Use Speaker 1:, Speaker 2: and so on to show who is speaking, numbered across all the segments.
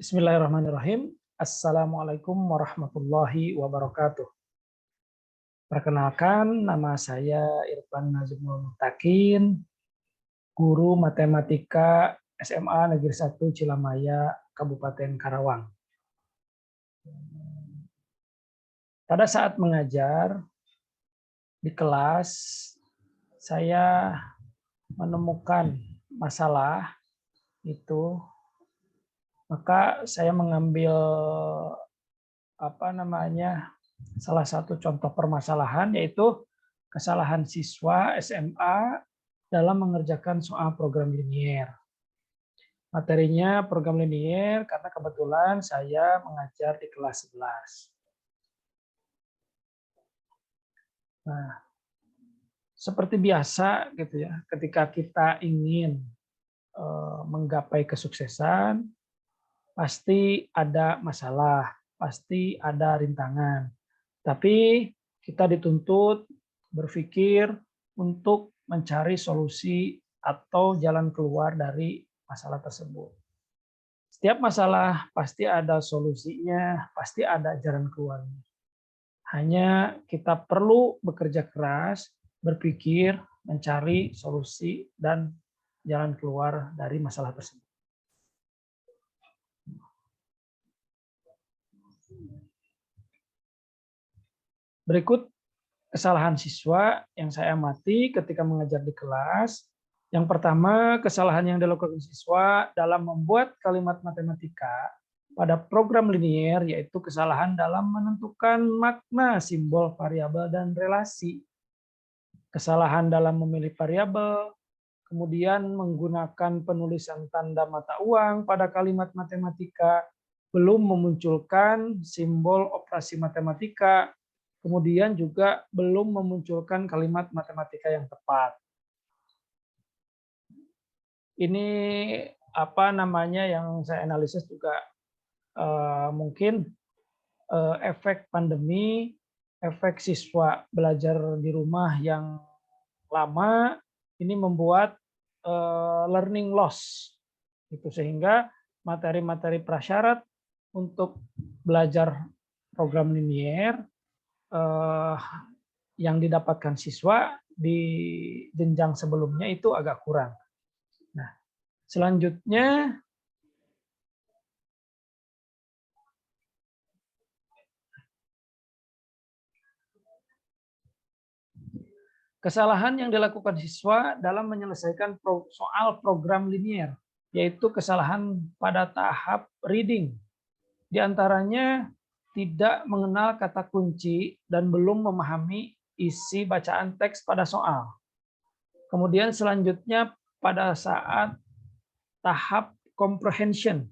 Speaker 1: Bismillahirrahmanirrahim. Assalamualaikum warahmatullahi wabarakatuh. Perkenalkan, nama saya Irfan Nazmul Mutakin, guru matematika SMA Negeri 1 Cilamaya, Kabupaten Karawang. Pada saat mengajar di kelas, saya menemukan masalah itu, maka saya mengambil salah satu contoh permasalahan, yaitu kesalahan siswa SMA dalam mengerjakan soal program linier. Materinya program linier karena kebetulan saya mengajar di kelas 11. Nah, seperti biasa gitu ya, ketika kita ingin menggapai kesuksesan, pasti ada masalah, pasti ada rintangan. Tapi kita dituntut berpikir untuk mencari solusi atau jalan keluar dari masalah tersebut. Setiap masalah pasti ada solusinya, pasti ada jalan keluarnya. Hanya kita perlu bekerja keras, berpikir, mencari solusi dan jalan keluar dari masalah tersebut. Berikut kesalahan siswa yang saya amati ketika mengajar di kelas. Yang pertama, kesalahan yang dilakukan siswa dalam membuat kalimat matematika pada program linier, yaitu kesalahan dalam menentukan makna simbol variabel dan relasi. Kesalahan dalam memilih variabel, kemudian menggunakan penulisan tanda mata uang pada kalimat matematika, belum memunculkan simbol operasi matematika, kemudian juga belum memunculkan kalimat matematika yang tepat. Ini yang saya analisis juga mungkin efek pandemi, efek siswa belajar di rumah yang lama ini membuat learning loss, itu sehingga materi-materi prasyarat untuk belajar program linier yang didapatkan siswa di jenjang sebelumnya itu agak kurang. Nah, selanjutnya kesalahan yang dilakukan siswa dalam menyelesaikan soal program linier, yaitu kesalahan pada tahap reading. Di antaranya tidak mengenal kata kunci dan belum memahami isi bacaan teks pada soal. Kemudian selanjutnya pada saat tahap comprehension.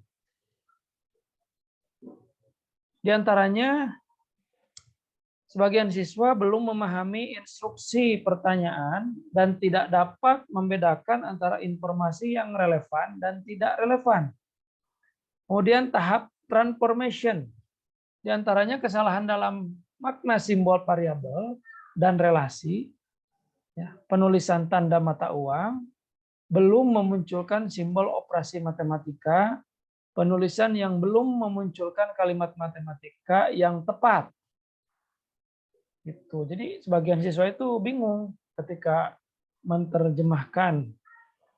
Speaker 1: Di antaranya sebagian siswa belum memahami instruksi pertanyaan dan tidak dapat membedakan antara informasi yang relevan dan tidak relevan. Kemudian tahap transformation. Di antaranya kesalahan dalam makna simbol variabel dan relasi, penulisan tanda mata uang, belum memunculkan simbol operasi matematika, penulisan yang belum memunculkan kalimat matematika yang tepat. Gitu. Jadi sebagian siswa itu bingung ketika menerjemahkan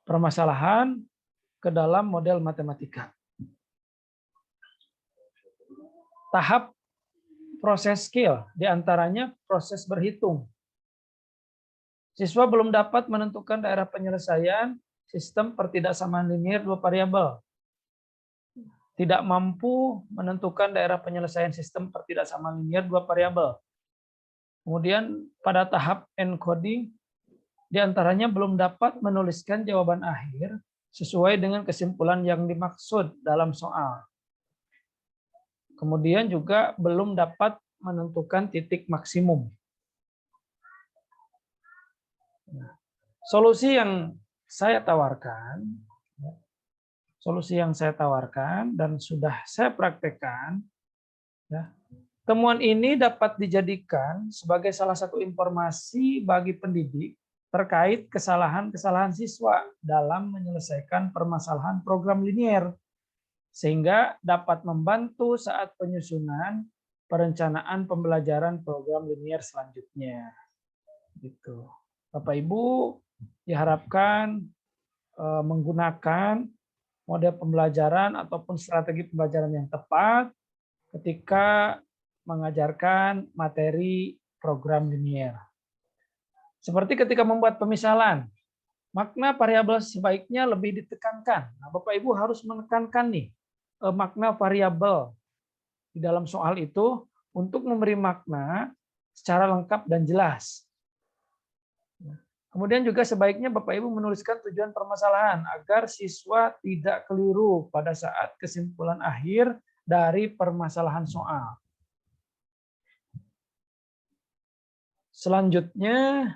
Speaker 1: permasalahan ke dalam model matematika. Tahap proses skill, diantaranya proses berhitung. Siswa belum dapat menentukan daerah penyelesaian sistem pertidaksamaan linier dua variabel. Tidak mampu menentukan daerah penyelesaian sistem pertidaksamaan linier dua variabel. Kemudian pada tahap encoding, diantaranya belum dapat menuliskan jawaban akhir sesuai dengan kesimpulan yang dimaksud dalam soal. Kemudian juga belum dapat menentukan titik maksimum. Solusi yang saya tawarkan dan sudah saya praktekkan, temuan ini dapat dijadikan sebagai salah satu informasi bagi pendidik terkait kesalahan-kesalahan siswa dalam menyelesaikan permasalahan program linier. sehingga dapat membantu saat penyusunan perencanaan pembelajaran program linier selanjutnya. Gitu. Bapak Ibu diharapkan menggunakan model pembelajaran ataupun strategi pembelajaran yang tepat ketika mengajarkan materi program linier. Seperti ketika membuat pemisalan, makna variabel sebaiknya lebih ditekankan. Nah, Bapak Ibu harus menekankan nih makna variabel di dalam soal itu untuk memberi makna secara lengkap dan jelas. Kemudian juga sebaiknya Bapak Ibu menuliskan tujuan permasalahan agar siswa tidak keliru pada saat kesimpulan akhir dari permasalahan soal. Selanjutnya,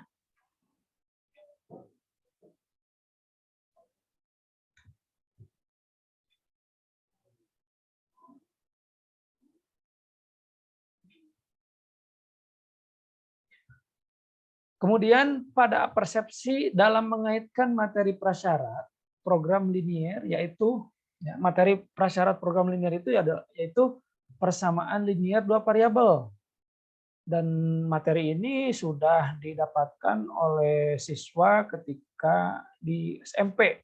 Speaker 1: kemudian pada persepsi dalam mengaitkan materi prasyarat program linier, yaitu materi prasyarat program linier itu yaitu persamaan linier dua variabel. Dan materi ini sudah didapatkan oleh siswa ketika di SMP,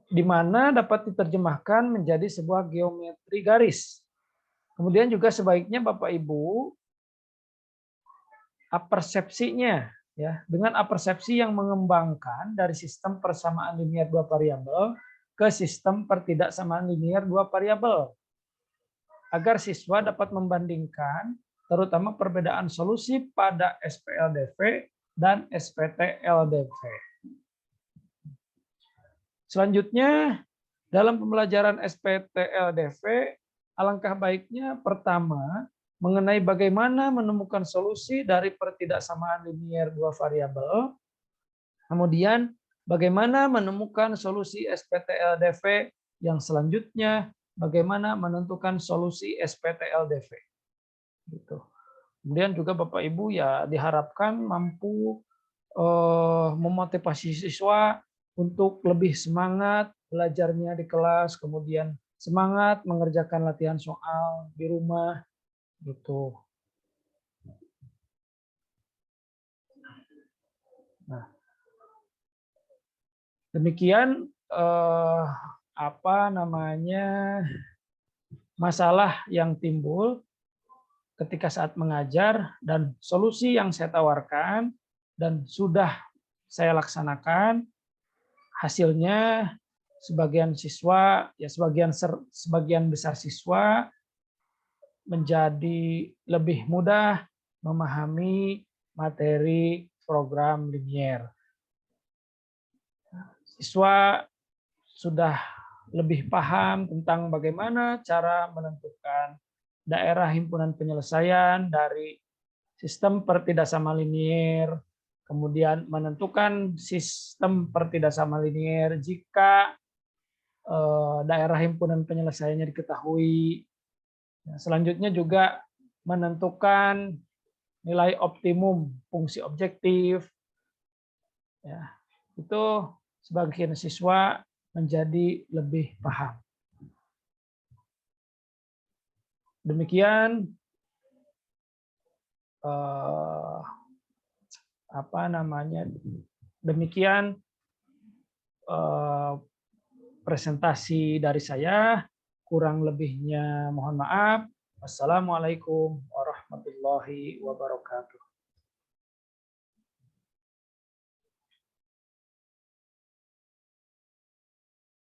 Speaker 1: di mana dapat diterjemahkan menjadi sebuah geometri garis. Kemudian juga sebaiknya Bapak Ibu apersepsinya ya, dengan apersepsi yang mengembangkan dari sistem persamaan linier dua variabel ke sistem pertidaksamaan linier dua variabel, agar siswa dapat membandingkan terutama perbedaan solusi pada SPLDV dan SPT-LDV. Selanjutnya, dalam pembelajaran SPT-LDV, alangkah baiknya pertama mengenai bagaimana menemukan solusi dari pertidaksamaan linier dua variabel, kemudian bagaimana menemukan solusi SPT-LDV yang selanjutnya, bagaimana menentukan solusi SPT-LDV. Gitu. Kemudian juga Bapak Ibu ya diharapkan mampu memotivasi siswa untuk lebih semangat belajarnya di kelas, kemudian semangat mengerjakan latihan soal di rumah, gitu. Nah, demikian masalah yang timbul ketika saat mengajar dan solusi yang saya tawarkan dan sudah saya laksanakan. Hasilnya sebagian siswa ya sebagian besar siswa menjadi lebih mudah memahami materi program linier. Siswa sudah lebih paham tentang bagaimana cara menentukan daerah himpunan penyelesaian dari sistem pertidaksamaan linier, kemudian menentukan sistem pertidaksamaan linier jika daerah himpunan penyelesaiannya diketahui. Selanjutnya juga menentukan nilai optimum fungsi objektif. Ya, itu sebagian siswa menjadi lebih paham. Demikian demikian presentasi dari saya. Kurang lebihnya mohon maaf. Wassalamualaikum warahmatullahi wabarakatuh.